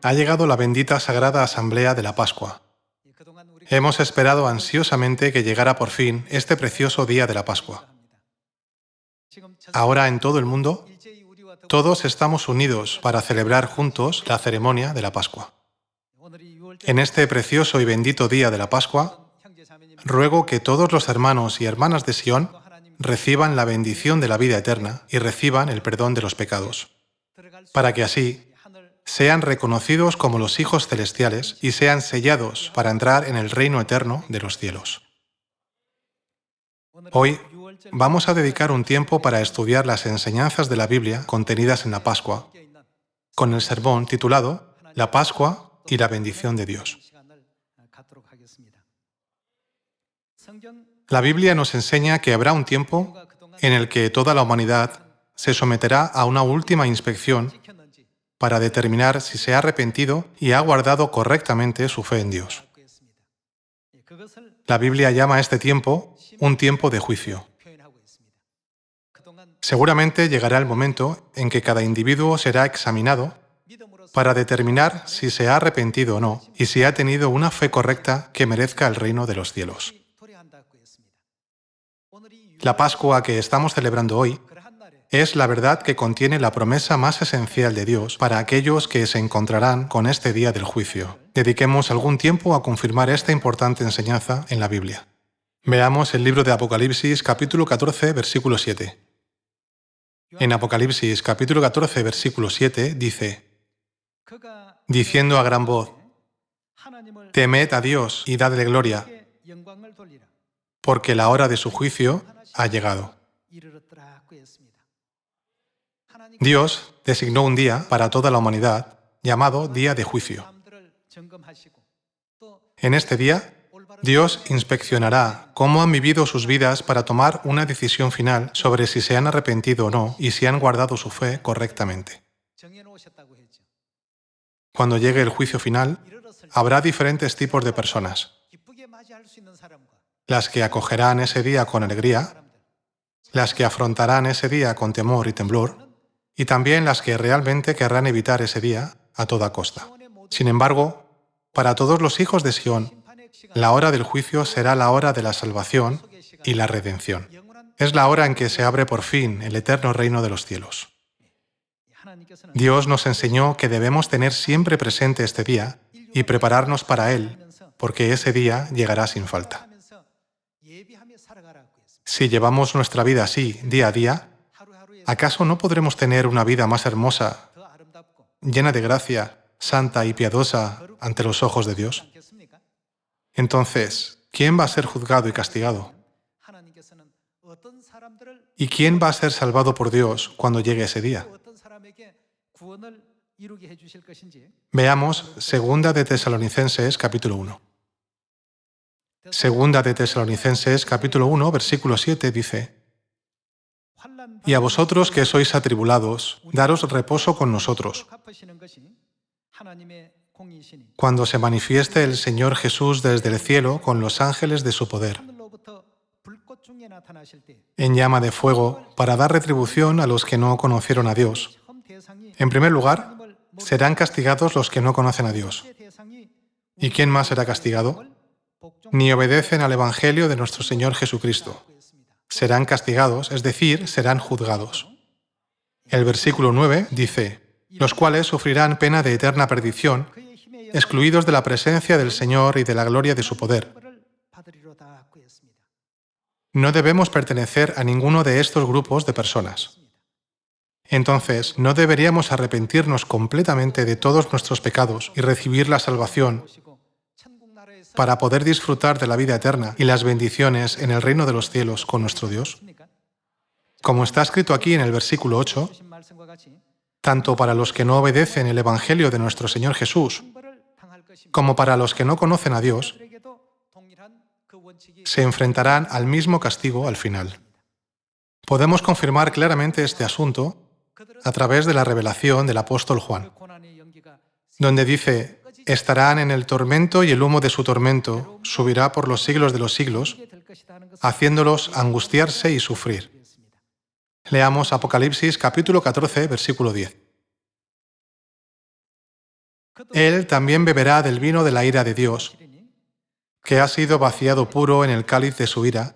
Ha llegado la bendita Sagrada Asamblea de la Pascua. Hemos esperado ansiosamente que llegara por fin este precioso día de la Pascua. Ahora en todo el mundo, todos estamos unidos para celebrar juntos la ceremonia de la Pascua. En este precioso y bendito día de la Pascua, ruego que todos los hermanos y hermanas de Sion reciban la bendición de la vida eterna y reciban el perdón de los pecados, para que así sean reconocidos como los hijos celestiales y sean sellados para entrar en el reino eterno de los cielos. Hoy vamos a dedicar un tiempo para estudiar las enseñanzas de la Biblia contenidas en la Pascua, con el sermón titulado La Pascua y la bendición de Dios. La Biblia nos enseña que habrá un tiempo en el que toda la humanidad se someterá a una última inspección para determinar si se ha arrepentido y ha guardado correctamente su fe en Dios. La Biblia llama a este tiempo un tiempo de juicio. Seguramente llegará el momento en que cada individuo será examinado para determinar si se ha arrepentido o no y si ha tenido una fe correcta que merezca el reino de los cielos. La Pascua que estamos celebrando hoy es la verdad que contiene la promesa más esencial de Dios para aquellos que se encontrarán con este día del juicio. Dediquemos algún tiempo a confirmar esta importante enseñanza en la Biblia. Veamos el libro de Apocalipsis, capítulo 14, versículo 7. En Apocalipsis, capítulo 14, versículo 7, dice: diciendo a gran voz, temed a Dios y dadle gloria, porque la hora de su juicio ha llegado. Dios designó un día para toda la humanidad llamado Día de Juicio. En este día, Dios inspeccionará cómo han vivido sus vidas para tomar una decisión final sobre si se han arrepentido o no y si han guardado su fe correctamente. Cuando llegue el juicio final, habrá diferentes tipos de personas: las que acogerán ese día con alegría, las que afrontarán ese día con temor y temblor, y también las que realmente querrán evitar ese día a toda costa. Sin embargo, para todos los hijos de Sion, la hora del juicio será la hora de la salvación y la redención. Es la hora en que se abre por fin el eterno reino de los cielos. Dios nos enseñó que debemos tener siempre presente este día y prepararnos para él, porque ese día llegará sin falta. Si llevamos nuestra vida así, día a día, ¿acaso no podremos tener una vida más hermosa, llena de gracia, santa y piadosa ante los ojos de Dios? Entonces, ¿quién va a ser juzgado y castigado? ¿Y quién va a ser salvado por Dios cuando llegue ese día? Veamos 2 de Tesalonicenses, capítulo 1. 2 de Tesalonicenses, capítulo 1, versículo 7, dice: y a vosotros que sois atribulados, daros reposo con nosotros, cuando se manifieste el Señor Jesús desde el cielo con los ángeles de su poder, en llama de fuego, para dar retribución a los que no conocieron a Dios. En primer lugar, serán castigados los que no conocen a Dios. ¿Y quién más será castigado? Ni obedecen al Evangelio de nuestro Señor Jesucristo. Serán castigados, es decir, serán juzgados. El versículo 9 dice: los cuales sufrirán pena de eterna perdición, excluidos de la presencia del Señor y de la gloria de su poder. No debemos pertenecer a ninguno de estos grupos de personas. Entonces, ¿no deberíamos arrepentirnos completamente de todos nuestros pecados y recibir la salvación para poder disfrutar de la vida eterna y las bendiciones en el reino de los cielos con nuestro Dios? Como está escrito aquí en el versículo 8, tanto para los que no obedecen el Evangelio de nuestro Señor Jesús, como para los que no conocen a Dios, se enfrentarán al mismo castigo al final. Podemos confirmar claramente este asunto a través de la revelación del apóstol Juan, donde dice: estarán en el tormento y el humo de su tormento subirá por los siglos de los siglos, haciéndolos angustiarse y sufrir. Leamos Apocalipsis capítulo 14, versículo 10. él también beberá del vino de la ira de Dios, que ha sido vaciado puro en el cáliz de su ira,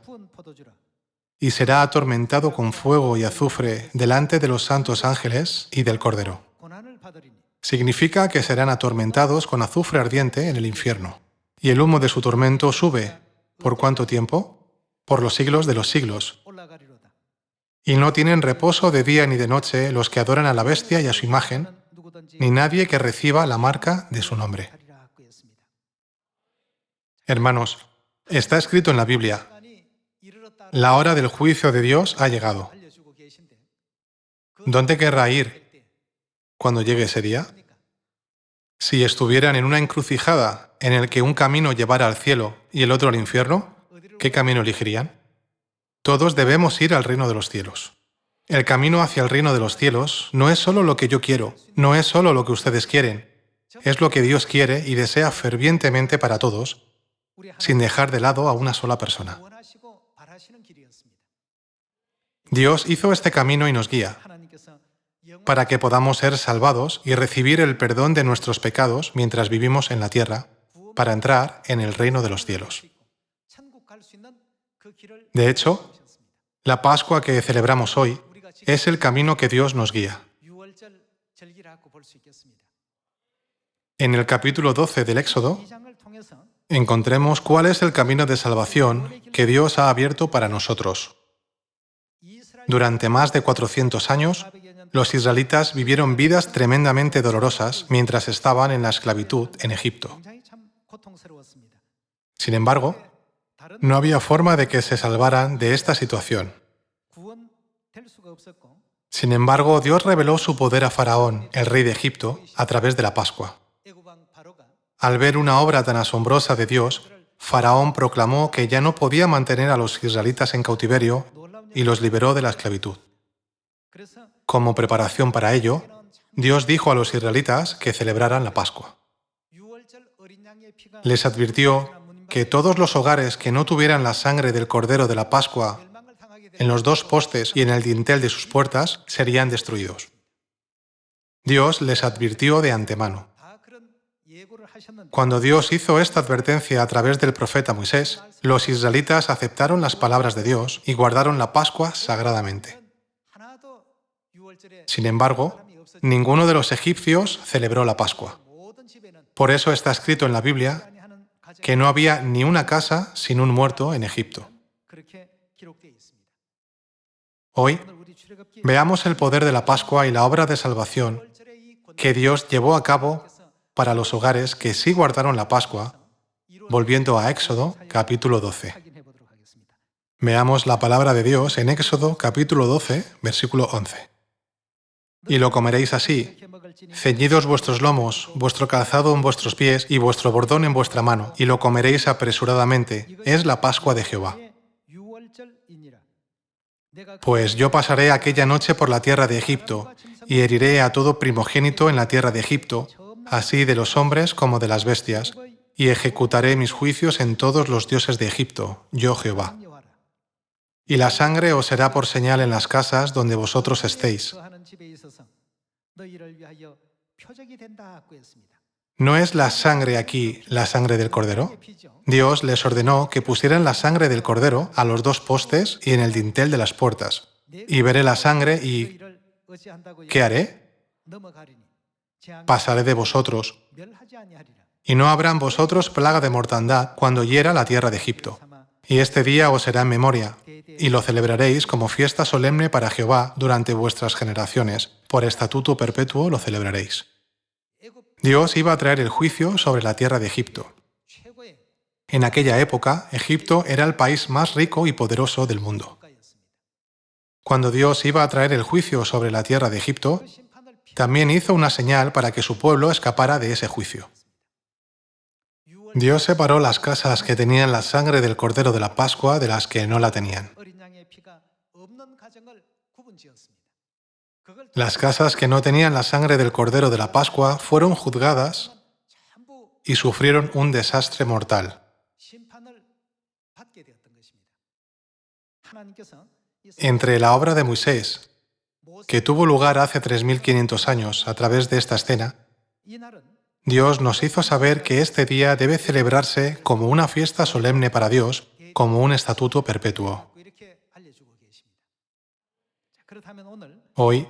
y será atormentado con fuego y azufre delante de los santos ángeles y del Cordero. Significa que serán atormentados con azufre ardiente en el infierno. Y el humo de su tormento sube. ¿Por cuánto tiempo? Por los siglos de los siglos. Y no tienen reposo de día ni de noche los que adoran a la bestia y a su imagen, ni nadie que reciba la marca de su nombre. Hermanos, está escrito en la Biblia: la hora del juicio de Dios ha llegado. ¿Dónde querrá ir cuando llegue ese día? Si estuvieran en una encrucijada en el que un camino llevara al cielo y el otro al infierno, ¿qué camino elegirían? Todos debemos ir al reino de los cielos. El camino hacia el reino de los cielos no es solo lo que yo quiero, no es solo lo que ustedes quieren, es lo que Dios quiere y desea fervientemente para todos, sin dejar de lado a una sola persona. Dios hizo este camino y nos guía, para que podamos ser salvados y recibir el perdón de nuestros pecados mientras vivimos en la tierra, para entrar en el reino de los cielos. De hecho, la Pascua que celebramos hoy es el camino que Dios nos guía. En el capítulo 12 del Éxodo, encontremos cuál es el camino de salvación que Dios ha abierto para nosotros. Durante más de 400 años, los israelitas vivieron vidas tremendamente dolorosas mientras estaban en la esclavitud en Egipto. Sin embargo, no había forma de que se salvaran de esta situación. Sin embargo, Dios reveló su poder a Faraón, el rey de Egipto, a través de la Pascua. Al ver una obra tan asombrosa de Dios, Faraón proclamó que ya no podía mantener a los israelitas en cautiverio y los liberó de la esclavitud. Como preparación para ello, Dios dijo a los israelitas que celebraran la Pascua. Les advirtió que todos los hogares que no tuvieran la sangre del Cordero de la Pascua en los dos postes y en el dintel de sus puertas serían destruidos. Dios les advirtió de antemano. Cuando Dios hizo esta advertencia a través del profeta Moisés, los israelitas aceptaron las palabras de Dios y guardaron la Pascua sagradamente. Sin embargo, ninguno de los egipcios celebró la Pascua. Por eso está escrito en la Biblia que no había ni una casa sin un muerto en Egipto. Hoy, veamos el poder de la Pascua y la obra de salvación que Dios llevó a cabo para los hogares que sí guardaron la Pascua, volviendo a Éxodo, capítulo 12. Veamos la palabra de Dios en Éxodo, capítulo 12, versículo 11. Y lo comeréis así: ceñidos vuestros lomos, vuestro calzado en vuestros pies y vuestro bordón en vuestra mano, y lo comeréis apresuradamente. Es la Pascua de Jehová. Pues yo pasaré aquella noche por la tierra de Egipto, y heriré a todo primogénito en la tierra de Egipto, así de los hombres como de las bestias, y ejecutaré mis juicios en todos los dioses de Egipto, yo Jehová. Y la sangre os será por señal en las casas donde vosotros estéis. ¿No es la sangre aquí la sangre del Cordero? Dios les ordenó que pusieran la sangre del Cordero a los dos postes y en el dintel de las puertas. Y veré la sangre y... ¿qué haré? Pasaré de vosotros. Y no habrá en vosotros plaga de mortandad cuando hiera la tierra de Egipto. Y este día os será en memoria, y lo celebraréis como fiesta solemne para Jehová durante vuestras generaciones. Por estatuto perpetuo lo celebraréis. Dios iba a traer el juicio sobre la tierra de Egipto. En aquella época, Egipto era el país más rico y poderoso del mundo. Cuando Dios iba a traer el juicio sobre la tierra de Egipto, también hizo una señal para que su pueblo escapara de ese juicio. Dios separó las casas que tenían la sangre del Cordero de la Pascua de las que no la tenían. Las casas que no tenían la sangre del Cordero de la Pascua fueron juzgadas y sufrieron un desastre mortal. Entre la obra de Moisés, que tuvo lugar hace 3500 años a través de esta escena, Dios nos hizo saber que este día debe celebrarse como una fiesta solemne para Dios, como un estatuto perpetuo. Hoy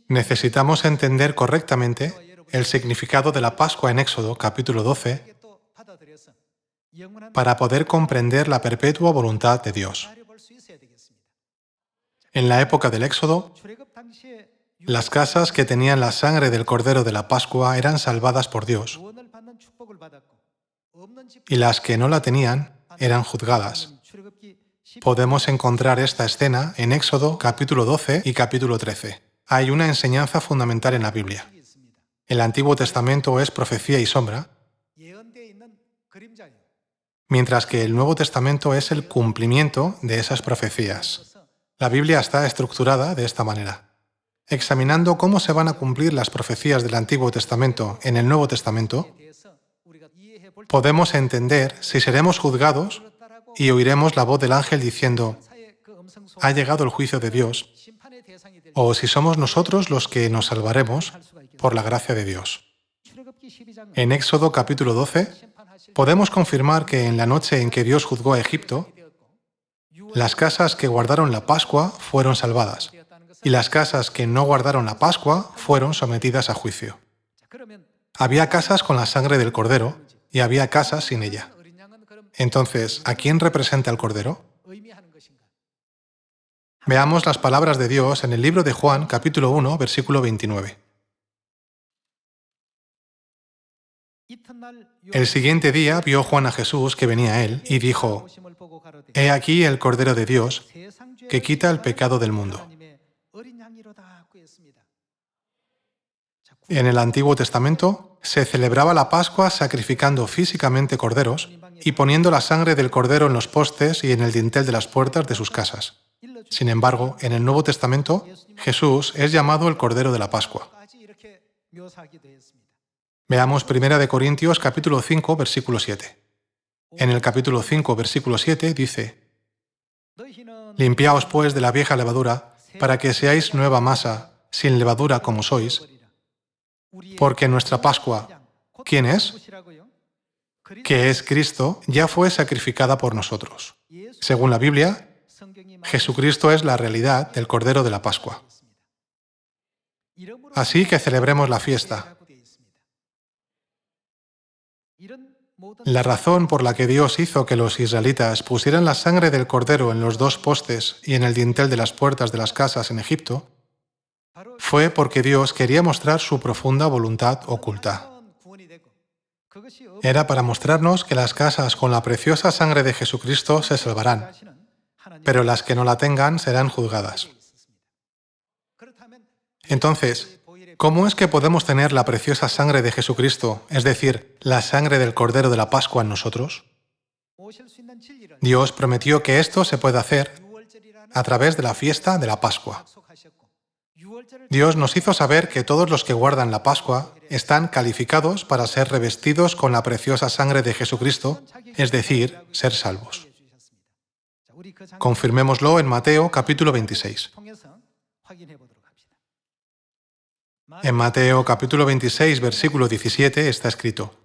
necesitamos entender correctamente el significado de la Pascua en Éxodo capítulo 12 para poder comprender la perpetua voluntad de Dios. En la época del Éxodo, las casas que tenían la sangre del Cordero de la Pascua eran salvadas por Dios, y las que no la tenían eran juzgadas. Podemos encontrar esta escena en Éxodo capítulo 12 y capítulo 13. Hay una enseñanza fundamental en la Biblia. El Antiguo Testamento es profecía y sombra, mientras que el Nuevo Testamento es el cumplimiento de esas profecías. La Biblia está estructurada de esta manera. Examinando cómo se van a cumplir las profecías del Antiguo Testamento en el Nuevo Testamento, podemos entender si seremos juzgados y oiremos la voz del ángel diciendo, «Ha llegado el juicio de Dios», o si somos nosotros los que nos salvaremos por la gracia de Dios. En Éxodo capítulo 12, podemos confirmar que en la noche en que Dios juzgó a Egipto, las casas que guardaron la Pascua fueron salvadas, y las casas que no guardaron la Pascua fueron sometidas a juicio. Había casas con la sangre del Cordero y había casas sin ella. Entonces, ¿a quién representa el Cordero? Veamos las palabras de Dios en el libro de Juan, capítulo 1, versículo 29. El siguiente día vio Juan a Jesús que venía a él y dijo, «He aquí el Cordero de Dios que quita el pecado del mundo». En el Antiguo Testamento se celebraba la Pascua sacrificando físicamente corderos y poniendo la sangre del cordero en los postes y en el dintel de las puertas de sus casas. Sin embargo, en el Nuevo Testamento, Jesús es llamado el Cordero de la Pascua. Veamos 1 Corintios capítulo 5, versículo 7. En el capítulo 5, versículo 7 dice, «Limpiaos pues de la vieja levadura, para que seáis nueva masa, sin levadura como sois, porque nuestra Pascua, ¿quién es? Que es Cristo, ya fue sacrificada por nosotros». Según la Biblia, Jesucristo es la realidad del Cordero de la Pascua. Así que celebremos la fiesta. La razón por la que Dios hizo que los israelitas pusieran la sangre del Cordero en los dos postes y en el dintel de las puertas de las casas en Egipto fue porque Dios quería mostrar su profunda voluntad oculta. Era para mostrarnos que las casas con la preciosa sangre de Jesucristo se salvarán, pero las que no la tengan serán juzgadas. Entonces, ¿cómo es que podemos tener la preciosa sangre de Jesucristo, es decir, la sangre del Cordero de la Pascua en nosotros? Dios prometió que esto se puede hacer a través de la fiesta de la Pascua. Dios nos hizo saber que todos los que guardan la Pascua están calificados para ser revestidos con la preciosa sangre de Jesucristo, es decir, ser salvos. Confirmémoslo en Mateo capítulo 26. En Mateo capítulo 26, versículo 17 está escrito,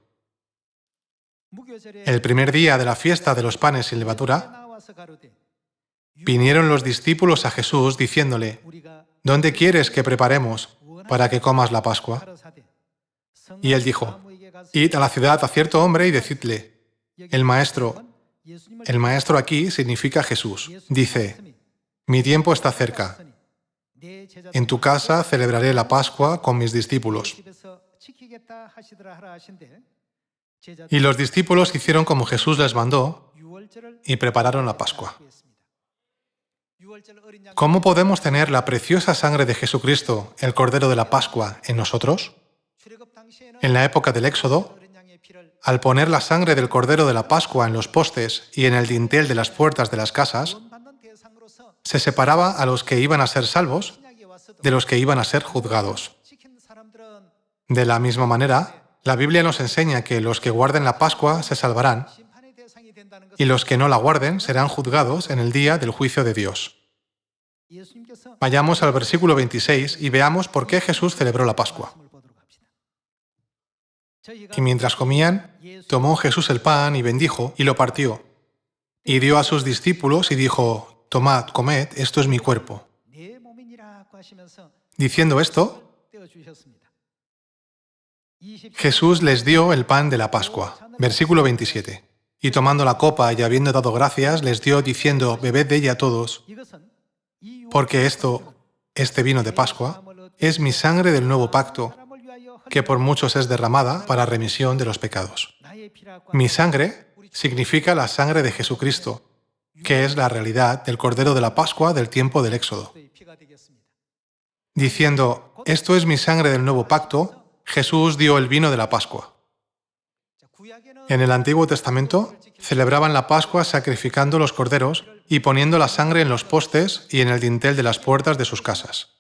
«El primer día de la fiesta de los panes sin levadura, vinieron los discípulos a Jesús diciéndole, ¿dónde quieres que preparemos para que comas la Pascua? Y él dijo, id a la ciudad a cierto hombre y decidle, el maestro aquí significa Jesús, dice, mi tiempo está cerca. En tu casa celebraré la Pascua con mis discípulos. Y los discípulos hicieron como Jesús les mandó y prepararon la Pascua. ¿Cómo podemos tener la preciosa sangre de Jesucristo, el Cordero de la Pascua, en nosotros? En la época del Éxodo, al poner la sangre del Cordero de la Pascua en los postes y en el dintel de las puertas de las casas, se separaba a los que iban a ser salvos de los que iban a ser juzgados. De la misma manera, la Biblia nos enseña que los que guarden la Pascua se salvarán y los que no la guarden serán juzgados en el día del juicio de Dios. Vayamos al versículo 26 y veamos por qué Jesús celebró la Pascua. Y mientras comían, tomó Jesús el pan y bendijo y lo partió. Y dio a sus discípulos y dijo, tomad, comed, esto es mi cuerpo. Diciendo esto, Jesús les dio el pan de la Pascua. Versículo 27. Y tomando la copa y habiendo dado gracias, les dio diciendo, bebed de ella todos, porque este vino de Pascua, es mi sangre del nuevo pacto, que por muchos es derramada para remisión de los pecados. Mi sangre significa la sangre de Jesucristo, que es la realidad del Cordero de la Pascua del tiempo del Éxodo. Diciendo, esto es mi sangre del nuevo pacto, Jesús dio el vino de la Pascua. En el Antiguo Testamento celebraban la Pascua sacrificando los corderos y poniendo la sangre en los postes y en el dintel de las puertas de sus casas.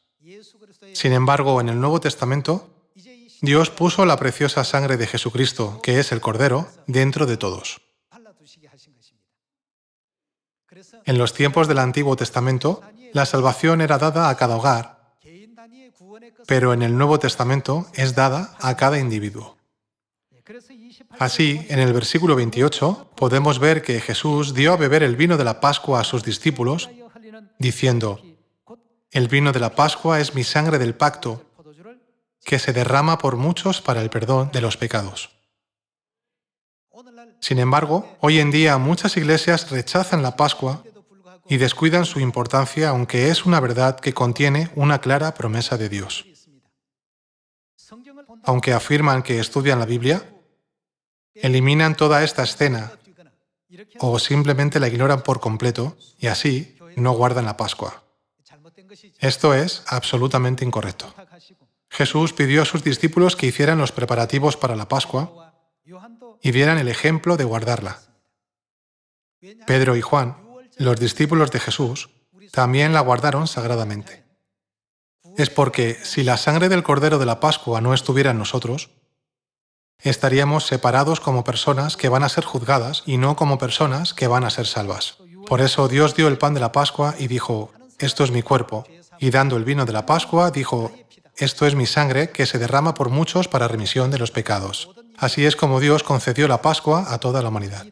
Sin embargo, en el Nuevo Testamento, Dios puso la preciosa sangre de Jesucristo, que es el Cordero, dentro de todos. En los tiempos del Antiguo Testamento, la salvación era dada a cada hogar, pero en el Nuevo Testamento es dada a cada individuo. Así, en el versículo 28, podemos ver que Jesús dio a beber el vino de la Pascua a sus discípulos, diciendo, el vino de la Pascua es mi sangre del pacto, que se derrama por muchos para el perdón de los pecados. Sin embargo, hoy en día muchas iglesias rechazan la Pascua y descuidan su importancia, aunque es una verdad que contiene una clara promesa de Dios. Aunque afirman que estudian la Biblia, eliminan toda esta escena o simplemente la ignoran por completo y así no guardan la Pascua. Esto es absolutamente incorrecto. Jesús pidió a sus discípulos que hicieran los preparativos para la Pascua y dieran el ejemplo de guardarla. Pedro y Juan, los discípulos de Jesús, también la guardaron sagradamente. Es porque si la sangre del Cordero de la Pascua no estuviera en nosotros, estaríamos separados como personas que van a ser juzgadas y no como personas que van a ser salvas. Por eso Dios dio el pan de la Pascua y dijo, esto es mi cuerpo, y dando el vino de la Pascua dijo, esto es mi sangre que se derrama por muchos para remisión de los pecados. Así es como Dios concedió la Pascua a toda la humanidad.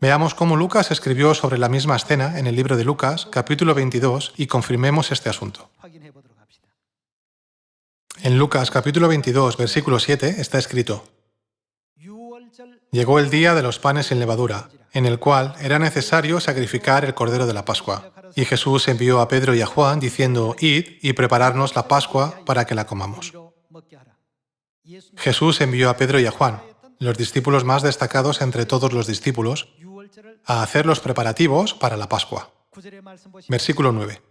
Veamos cómo Lucas escribió sobre la misma escena en el libro de Lucas, capítulo 22, y confirmemos este asunto. En Lucas, capítulo 22, versículo 7, está escrito, llegó el día de los panes sin levadura, en el cual era necesario sacrificar el Cordero de la Pascua. Y Jesús envió a Pedro y a Juan, diciendo, id y prepararnos la Pascua para que la comamos. Jesús envió a Pedro y a Juan, los discípulos más destacados entre todos los discípulos, a hacer los preparativos para la Pascua. Versículo 9.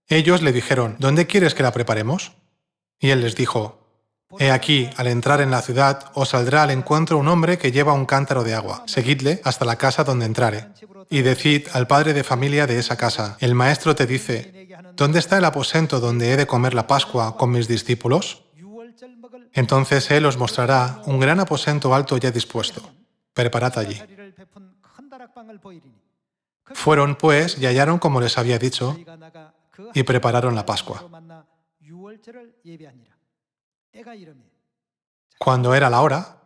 Ellos le dijeron, ¿dónde quieres que la preparemos? Y él les dijo, he aquí, al entrar en la ciudad, os saldrá al encuentro un hombre que lleva un cántaro de agua. Seguidle hasta la casa donde entrare. Y decid al padre de familia de esa casa, el maestro te dice, ¿dónde está el aposento donde he de comer la Pascua con mis discípulos? Entonces él os mostrará un gran aposento alto ya dispuesto. Preparad allí. Fueron, pues, y hallaron como les había dicho, y prepararon la Pascua. Cuando era la hora,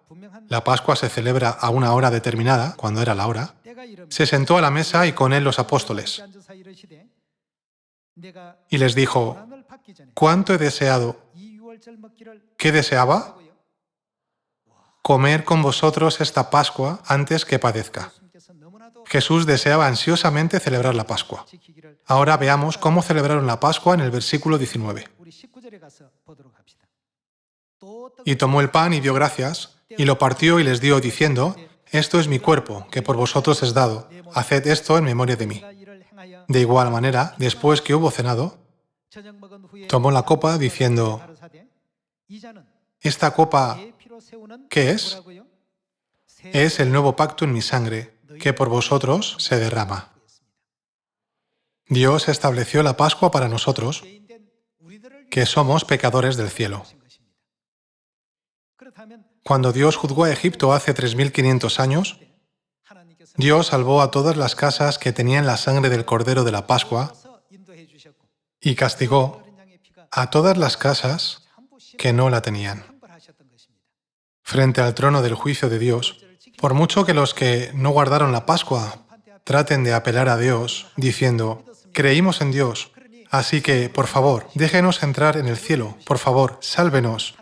la Pascua se celebra a una hora determinada, cuando era la hora, se sentó a la mesa y con él los apóstoles. Y les dijo, ¿cuánto he deseado? ¿Qué deseaba? Comer con vosotros esta Pascua antes que padezca. Jesús deseaba ansiosamente celebrar la Pascua. Ahora veamos cómo celebraron la Pascua en el versículo 19. Y tomó el pan y dio gracias, y lo partió y les dio, diciendo, esto es mi cuerpo, que por vosotros es dado. Haced esto en memoria de mí. De igual manera, después que hubo cenado, tomó la copa, diciendo, esta copa, ¿qué es? Es el nuevo pacto en mi sangre, que por vosotros se derrama. Dios estableció la Pascua para nosotros, que somos pecadores del cielo. Cuando Dios juzgó a Egipto hace 3500 años, Dios salvó a todas las casas que tenían la sangre del Cordero de la Pascua y castigó a todas las casas que no la tenían. frente al trono del juicio de Dios, por mucho que los que no guardaron la Pascua traten de apelar a Dios, diciendo, creímos en Dios, así que, por favor, déjenos entrar en el cielo, por favor, sálvenos.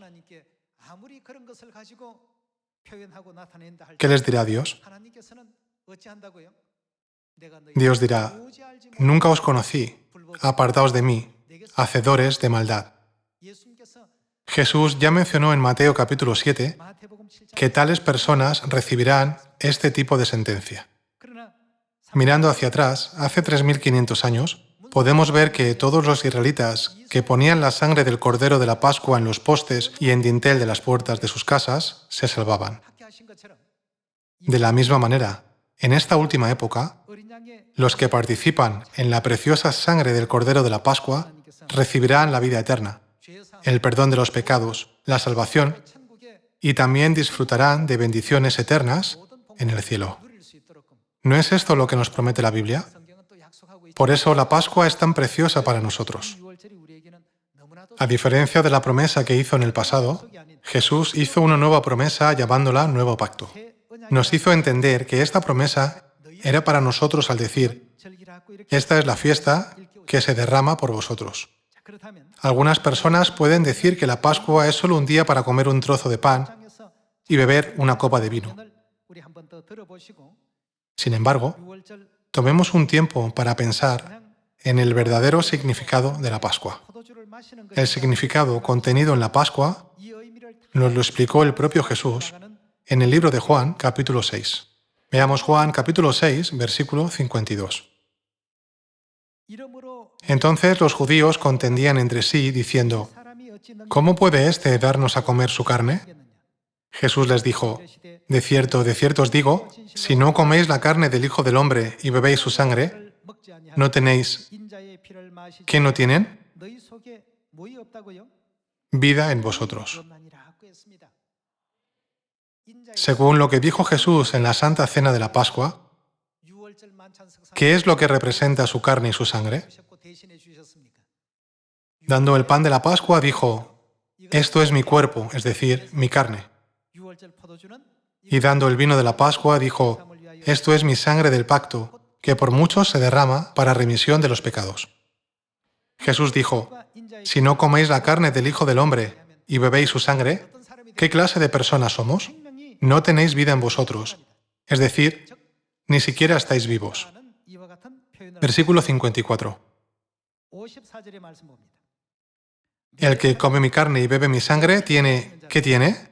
¿Qué les dirá Dios? Dios dirá, nunca os conocí, apartaos de mí, hacedores de maldad. Jesús ya mencionó en Mateo capítulo 7 que tales personas recibirán este tipo de sentencia. Mirando hacia atrás, hace 3500 años, podemos ver que todos los israelitas que ponían la sangre del Cordero de la Pascua en los postes y en dintel de las puertas de sus casas, se salvaban. De la misma manera, en esta última época, los que participan en la preciosa sangre del Cordero de la Pascua recibirán la vida eterna, el perdón de los pecados, la salvación, y también disfrutarán de bendiciones eternas en el cielo. ¿No es esto lo que nos promete la Biblia? Por eso la Pascua es tan preciosa para nosotros. A diferencia de la promesa que hizo en el pasado, Jesús hizo una nueva promesa llamándola Nuevo Pacto. Nos hizo entender que esta promesa era para nosotros al decir, esta es la fiesta que se derrama por vosotros. Algunas personas pueden decir que la Pascua es solo un día para comer un trozo de pan y beber una copa de vino. Sin embargo, tomemos un tiempo para pensar en el verdadero significado de la Pascua. El significado contenido en la Pascua nos lo explicó el propio Jesús en el libro de Juan, capítulo 6. Veamos Juan, capítulo 6, versículo 52. Entonces los judíos contendían entre sí, diciendo, ¿cómo puede éste darnos a comer su carne? Jesús les dijo, de cierto os digo, si no coméis la carne del Hijo del Hombre y bebéis su sangre, no tenéis... ¿Qué no tienen? Vida en vosotros. Según lo que dijo Jesús en la Santa Cena de la Pascua, ¿qué es lo que representa su carne y su sangre? Dando el pan de la Pascua, dijo, esto es mi cuerpo, es decir, mi carne. Y dando el vino de la Pascua, dijo, esto es mi sangre del pacto, que por muchos se derrama para remisión de los pecados. Jesús dijo, si no coméis la carne del Hijo del Hombre y bebéis su sangre, ¿qué clase de personas somos? No tenéis vida en vosotros, es decir, ni siquiera estáis vivos. Versículo 54. El que come mi carne y bebe mi sangre tiene, ¿qué tiene?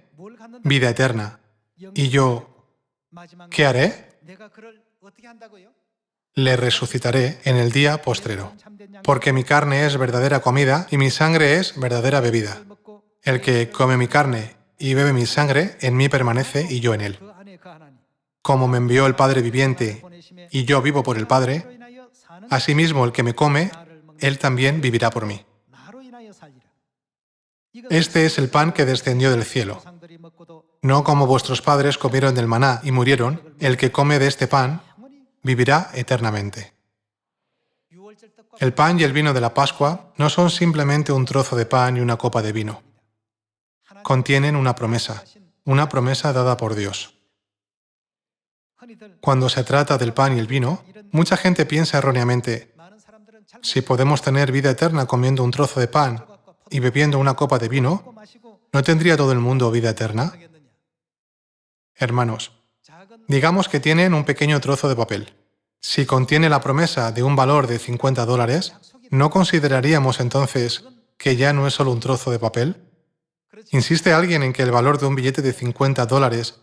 Vida eterna. ¿Y yo qué haré? Le resucitaré en el día postrero. Porque mi carne es verdadera comida y mi sangre es verdadera bebida. El que come mi carne y bebe mi sangre, en mí permanece y yo en él. Como me envió el Padre viviente y yo vivo por el Padre, asimismo el que me come, él también vivirá por mí. Este es el pan que descendió del cielo. No como vuestros padres comieron del maná y murieron, el que come de este pan vivirá eternamente. El pan y el vino de la Pascua no son simplemente un trozo de pan y una copa de vino. Contienen una promesa dada por Dios. Cuando se trata del pan y el vino, mucha gente piensa erróneamente, si podemos tener vida eterna comiendo un trozo de pan y bebiendo una copa de vino, ¿no tendría todo el mundo vida eterna? Hermanos, digamos que tienen un pequeño trozo de papel. Si contiene la promesa de un valor de $50, ¿no consideraríamos entonces que ya no es solo un trozo de papel? ¿Insiste alguien en que el valor de un billete de $50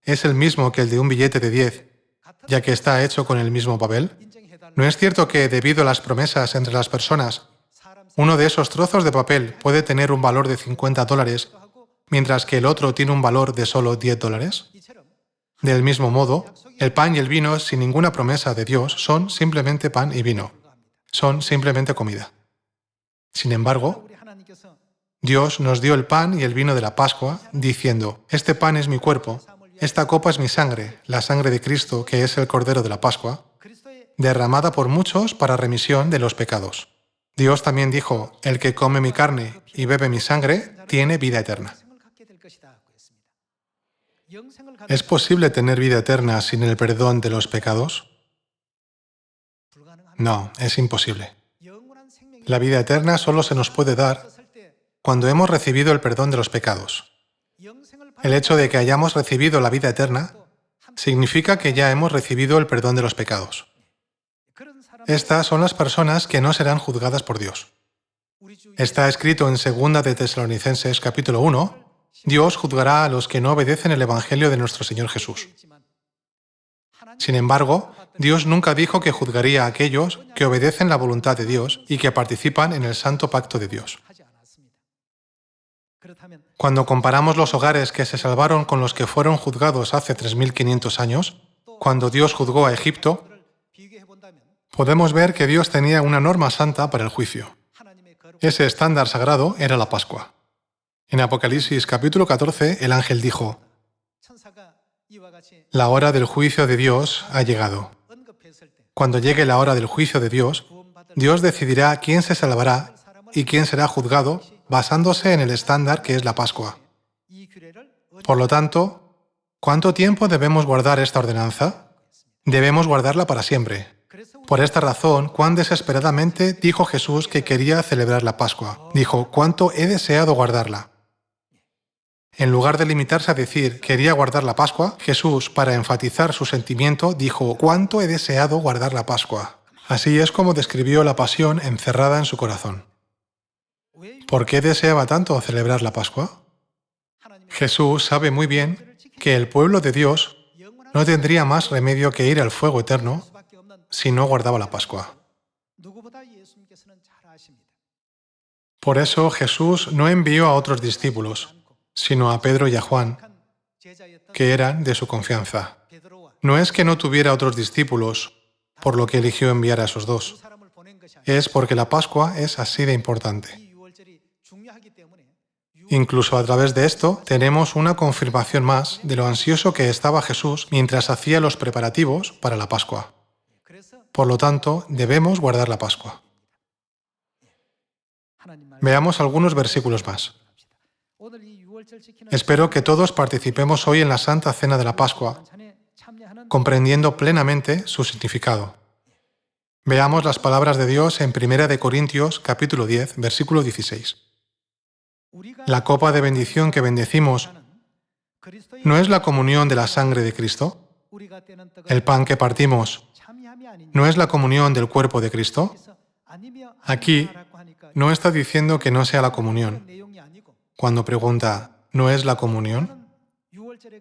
es el mismo que el de un billete de 10, ya que está hecho con el mismo papel? ¿No es cierto que, debido a las promesas entre las personas, uno de esos trozos de papel puede tener un valor de $50, mientras que el otro tiene un valor de solo $10? Del mismo modo, el pan y el vino, sin ninguna promesa de Dios, son simplemente pan y vino. Son simplemente comida. Sin embargo, Dios nos dio el pan y el vino de la Pascua, diciendo, este pan es mi cuerpo, esta copa es mi sangre, la sangre de Cristo, que es el Cordero de la Pascua, derramada por muchos para remisión de los pecados. Dios también dijo, el que come mi carne y bebe mi sangre, tiene vida eterna. ¿Es posible tener vida eterna sin el perdón de los pecados? No, es imposible. La vida eterna solo se nos puede dar cuando hemos recibido el perdón de los pecados. El hecho de que hayamos recibido la vida eterna significa que ya hemos recibido el perdón de los pecados. Estas son las personas que no serán juzgadas por Dios. Está escrito en 2 de Tesalonicenses capítulo 1, Dios juzgará a los que no obedecen el Evangelio de nuestro Señor Jesús. Sin embargo, Dios nunca dijo que juzgaría a aquellos que obedecen la voluntad de Dios y que participan en el santo pacto de Dios. Cuando comparamos los hogares que se salvaron con los que fueron juzgados hace 3500 años, cuando Dios juzgó a Egipto, podemos ver que Dios tenía una norma santa para el juicio. Ese estándar sagrado era la Pascua. En Apocalipsis capítulo 14, el ángel dijo: la hora del juicio de Dios ha llegado. Cuando llegue la hora del juicio de Dios, Dios decidirá quién se salvará y quién será juzgado basándose en el estándar que es la Pascua. Por lo tanto, ¿cuánto tiempo debemos guardar esta ordenanza? Debemos guardarla para siempre. Por esta razón, cuán desesperadamente dijo Jesús que quería celebrar la Pascua. Dijo: ¿cuánto he deseado guardarla? En lugar de limitarse a decir quería guardar la Pascua, Jesús, para enfatizar su sentimiento, dijo: ¿cuánto he deseado guardar la Pascua? Así es como describió la pasión encerrada en su corazón. ¿Por qué deseaba tanto celebrar la Pascua? Jesús sabe muy bien que el pueblo de Dios no tendría más remedio que ir al fuego eterno si no guardaba la Pascua. Por eso Jesús no envió a otros discípulos, sino a Pedro y a Juan, que eran de su confianza. No es que no tuviera otros discípulos, por lo que eligió enviar a esos dos. Es porque la Pascua es así de importante. Incluso a través de esto, tenemos una confirmación más de lo ansioso que estaba Jesús mientras hacía los preparativos para la Pascua. Por lo tanto, debemos guardar la Pascua. Veamos algunos versículos más. Espero que todos participemos hoy en la Santa Cena de la Pascua, comprendiendo plenamente su significado. Veamos las palabras de Dios en 1 Corintios capítulo 10, versículo 16. La copa de bendición que bendecimos ¿no es la comunión de la sangre de Cristo? ¿El pan que partimos no es la comunión del cuerpo de Cristo? Aquí no está diciendo que no sea la comunión. Cuando pregunta ¿no es la comunión?,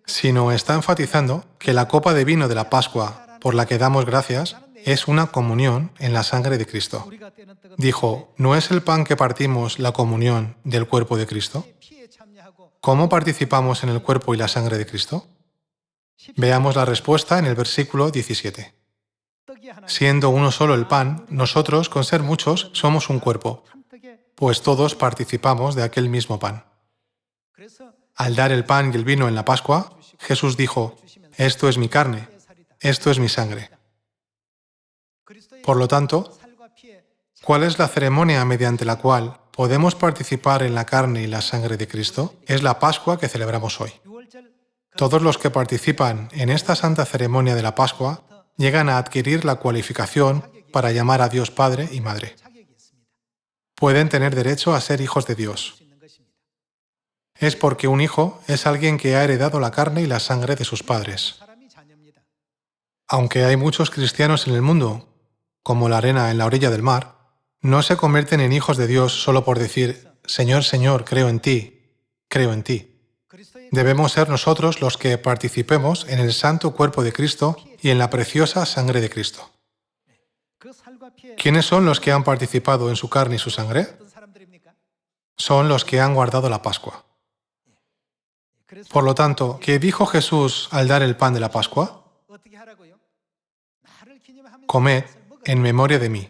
sino está enfatizando que la copa de vino de la Pascua, por la que damos gracias, es una comunión en la sangre de Cristo. Dijo: ¿no es el pan que partimos la comunión del cuerpo de Cristo? ¿Cómo participamos en el cuerpo y la sangre de Cristo? Veamos la respuesta en el versículo 17. Siendo uno solo el pan, nosotros, con ser muchos, somos un cuerpo, pues todos participamos de aquel mismo pan. Al dar el pan y el vino en la Pascua, Jesús dijo: esto es mi carne, esto es mi sangre. Por lo tanto, ¿cuál es la ceremonia mediante la cual podemos participar en la carne y la sangre de Cristo? Es la Pascua que celebramos hoy. Todos los que participan en esta santa ceremonia de la Pascua llegan a adquirir la cualificación para llamar a Dios Padre y Madre. Pueden tener derecho a ser hijos de Dios. Es porque un hijo es alguien que ha heredado la carne y la sangre de sus padres. Aunque hay muchos cristianos en el mundo, como la arena en la orilla del mar, no se convierten en hijos de Dios solo por decir: Señor, Señor, creo en ti, creo en ti. Debemos ser nosotros los que participemos en el santo cuerpo de Cristo y en la preciosa sangre de Cristo. ¿Quiénes son los que han participado en su carne y su sangre? Son los que han guardado la Pascua. Por lo tanto, ¿qué dijo Jesús al dar el pan de la Pascua? Comed en memoria de mí.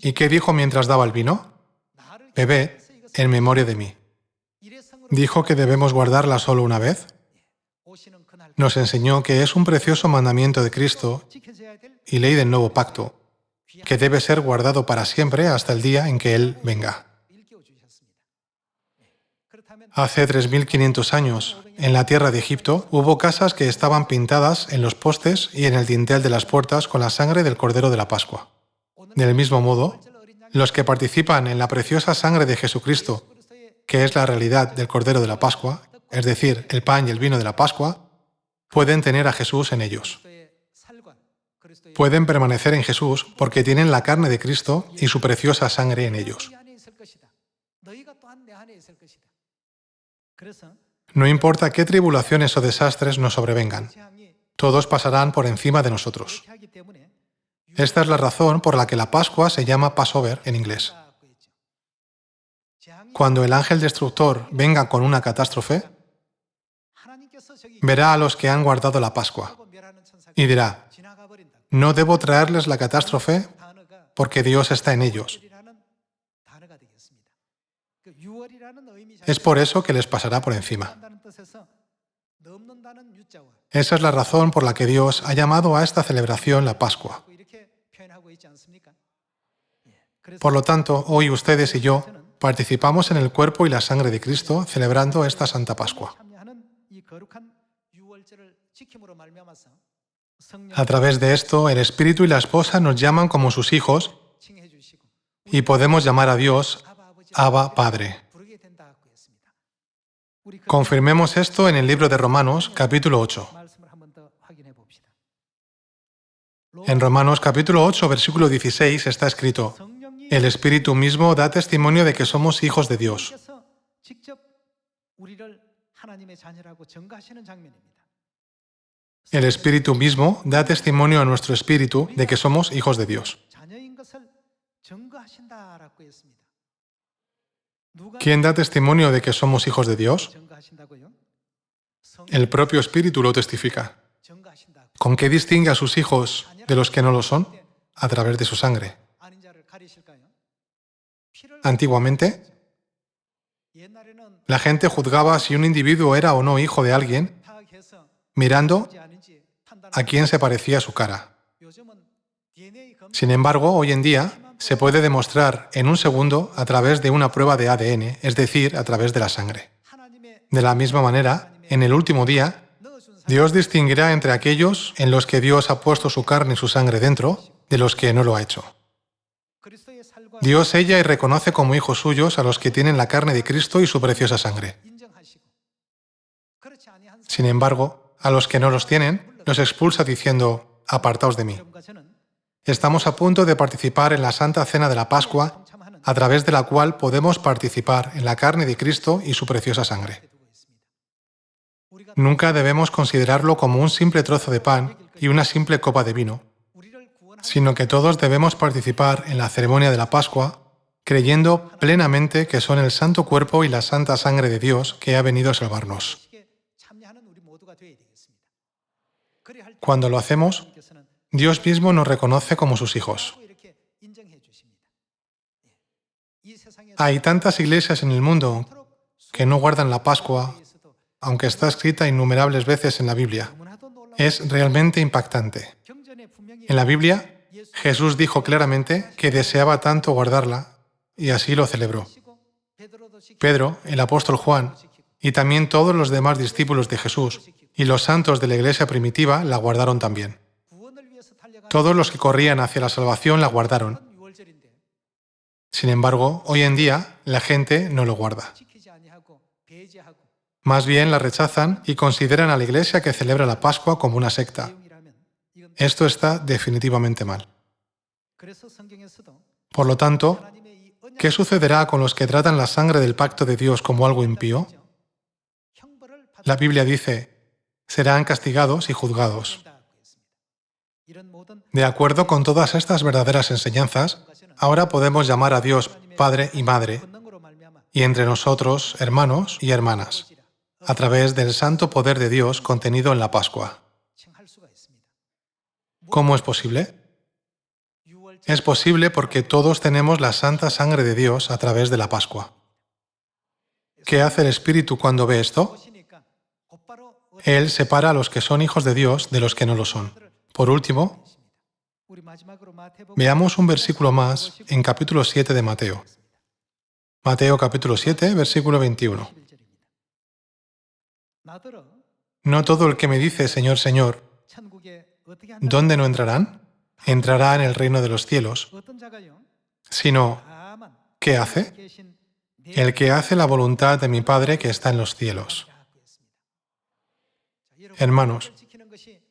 ¿Y qué dijo mientras daba el vino? Bebed en memoria de mí. ¿Dijo que debemos guardarla solo una vez? Nos enseñó que es un precioso mandamiento de Cristo y ley del nuevo pacto, que debe ser guardado para siempre hasta el día en que Él venga. Hace 3.500 años, en la tierra de Egipto, hubo casas que estaban pintadas en los postes y en el dintel de las puertas con la sangre del Cordero de la Pascua. Del mismo modo, los que participan en la preciosa sangre de Jesucristo, que es la realidad del Cordero de la Pascua, es decir, el pan y el vino de la Pascua, pueden tener a Jesús en ellos. Pueden permanecer en Jesús porque tienen la carne de Cristo y su preciosa sangre en ellos. No importa qué tribulaciones o desastres nos sobrevengan, todos pasarán por encima de nosotros. Esta es la razón por la que la Pascua se llama Passover en inglés. Cuando el ángel destructor venga con una catástrofe, verá a los que han guardado la Pascua y dirá: no debo traerles la catástrofe porque Dios está en ellos. Es por eso que les pasará por encima. Esa es la razón por la que Dios ha llamado a esta celebración la Pascua. Por lo tanto, hoy ustedes y yo participamos en el cuerpo y la sangre de Cristo celebrando esta Santa Pascua. A través de esto, el Espíritu y la Esposa nos llaman como sus hijos y podemos llamar a Dios Abba Padre. Confirmemos esto en el libro de Romanos, capítulo 8. En Romanos, capítulo 8, versículo 16, está escrito: el Espíritu mismo da testimonio de que somos hijos de Dios. El Espíritu mismo da testimonio a nuestro espíritu de que somos hijos de Dios. ¿Quién da testimonio de que somos hijos de Dios? El propio Espíritu lo testifica. ¿Con qué distingue a sus hijos de los que no lo son? A través de su sangre. Antiguamente, la gente juzgaba si un individuo era o no hijo de alguien mirando a quién se parecía su cara. Sin embargo, hoy en día se puede demostrar en un segundo a través de una prueba de ADN, es decir, a través de la sangre. De la misma manera, en el último día, Dios distinguirá entre aquellos en los que Dios ha puesto su carne y su sangre dentro, de los que no lo ha hecho. Dios sella y reconoce como hijos suyos a los que tienen la carne de Cristo y su preciosa sangre. Sin embargo, a los que no los tienen, los expulsa diciendo: apartaos de mí. Estamos a punto de participar en la Santa Cena de la Pascua, a través de la cual podemos participar en la carne de Cristo y su preciosa sangre. Nunca debemos considerarlo como un simple trozo de pan y una simple copa de vino, sino que todos debemos participar en la ceremonia de la Pascua, creyendo plenamente que son el santo cuerpo y la santa sangre de Dios que ha venido a salvarnos. Cuando lo hacemos, Dios mismo nos reconoce como sus hijos. Hay tantas iglesias en el mundo que no guardan la Pascua, aunque está escrita innumerables veces en la Biblia. Es realmente impactante. En la Biblia, Jesús dijo claramente que deseaba tanto guardarla, y así lo celebró. Pedro, el apóstol Juan, y también todos los demás discípulos de Jesús, y los santos de la iglesia primitiva la guardaron también. Todos los que corrían hacia la salvación la guardaron. Sin embargo, hoy en día, la gente no lo guarda. Más bien la rechazan y consideran a la iglesia que celebra la Pascua como una secta. Esto está definitivamente mal. Por lo tanto, ¿qué sucederá con los que tratan la sangre del pacto de Dios como algo impío? La Biblia dice: serán castigados y juzgados. De acuerdo con todas estas verdaderas enseñanzas, ahora podemos llamar a Dios Padre y Madre, y entre nosotros hermanos y hermanas, a través del santo poder de Dios contenido en la Pascua. ¿Cómo es posible? Es posible porque todos tenemos la santa sangre de Dios a través de la Pascua. ¿Qué hace el Espíritu cuando ve esto? Él separa a los que son hijos de Dios de los que no lo son. Por último, veamos un versículo más en capítulo 7 de Mateo. Mateo capítulo 7, versículo 21. No todo el que me dice Señor, Señor, ¿dónde no entrarán? Entrará en el reino de los cielos, sino ¿qué hace? El que hace la voluntad de mi Padre que está en los cielos. Hermanos,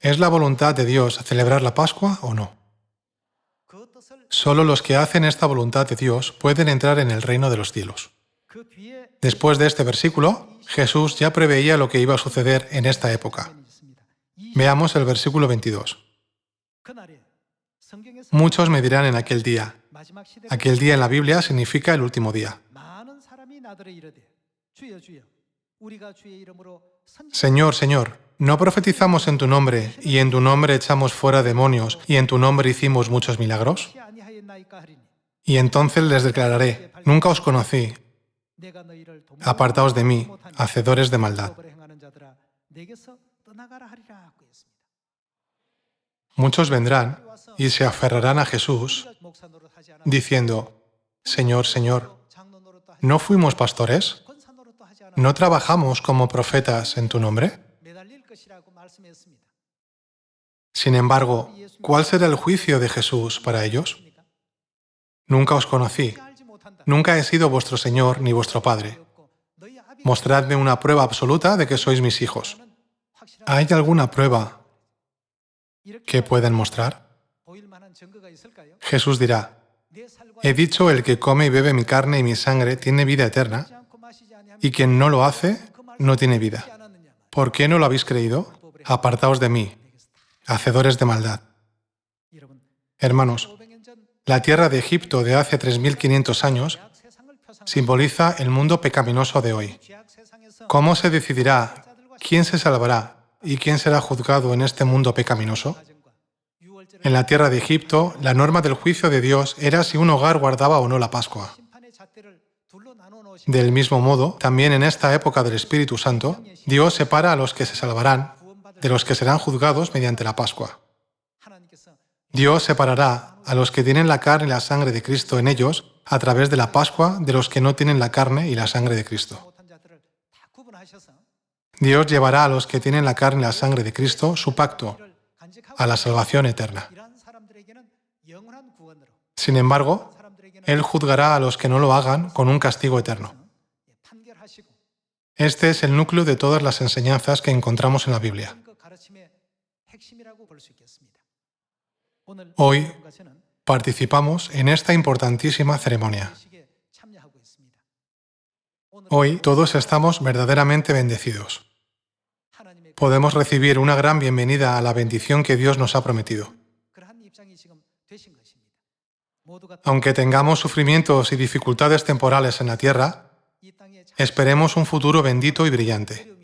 ¿es la voluntad de Dios celebrar la Pascua o no? Solo los que hacen esta voluntad de Dios pueden entrar en el reino de los cielos. Después de este versículo, Jesús ya preveía lo que iba a suceder en esta época. Veamos el versículo 22. Muchos me dirán en aquel día. Aquel día en la Biblia significa el último día. Señor, Señor, ¿no profetizamos en tu nombre, y en tu nombre echamos fuera demonios, y en tu nombre hicimos muchos milagros? Y entonces les declararé, nunca os conocí, apartaos de mí, hacedores de maldad. Muchos vendrán y se aferrarán a Jesús, diciendo, Señor, Señor, ¿no fuimos pastores? ¿No trabajamos como profetas en tu nombre? Sin embargo, ¿cuál será el juicio de Jesús para ellos? Nunca os conocí, nunca he sido vuestro Señor ni vuestro Padre. Mostradme una prueba absoluta de que sois mis hijos. ¿Hay alguna prueba que pueden mostrar? Jesús dirá, he dicho, el que come y bebe mi carne y mi sangre tiene vida eterna, y quien no lo hace no tiene vida. ¿Por qué no lo habéis creído? Apartaos de mí, hacedores de maldad. Hermanos, la tierra de Egipto de hace 3.500 años simboliza el mundo pecaminoso de hoy. ¿Cómo se decidirá quién se salvará y quién será juzgado en este mundo pecaminoso? En la tierra de Egipto, la norma del juicio de Dios era si un hogar guardaba o no la Pascua. Del mismo modo, también en esta época del Espíritu Santo, Dios separa a los que se salvarán de los que serán juzgados mediante la Pascua. Dios separará a los que tienen la carne y la sangre de Cristo en ellos a través de la Pascua de los que no tienen la carne y la sangre de Cristo. Dios llevará a los que tienen la carne y la sangre de Cristo su pacto, a la salvación eterna. Sin embargo, Él juzgará a los que no lo hagan con un castigo eterno. Este es el núcleo de todas las enseñanzas que encontramos en la Biblia. Hoy participamos en esta importantísima ceremonia. Hoy todos estamos verdaderamente bendecidos. Podemos recibir una gran bienvenida a la bendición que Dios nos ha prometido. Aunque tengamos sufrimientos y dificultades temporales en la tierra, esperemos un futuro bendito y brillante.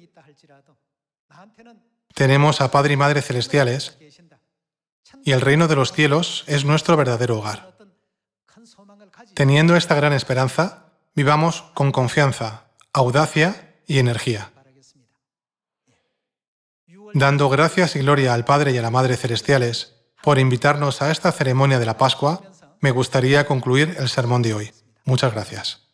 Tenemos a Padre y Madre celestiales, y el reino de los cielos es nuestro verdadero hogar. Teniendo esta gran esperanza, vivamos con confianza, audacia y energía. Dando gracias y gloria al Padre y a la Madre celestiales por invitarnos a esta ceremonia de la Pascua, me gustaría concluir el sermón de hoy. Muchas gracias.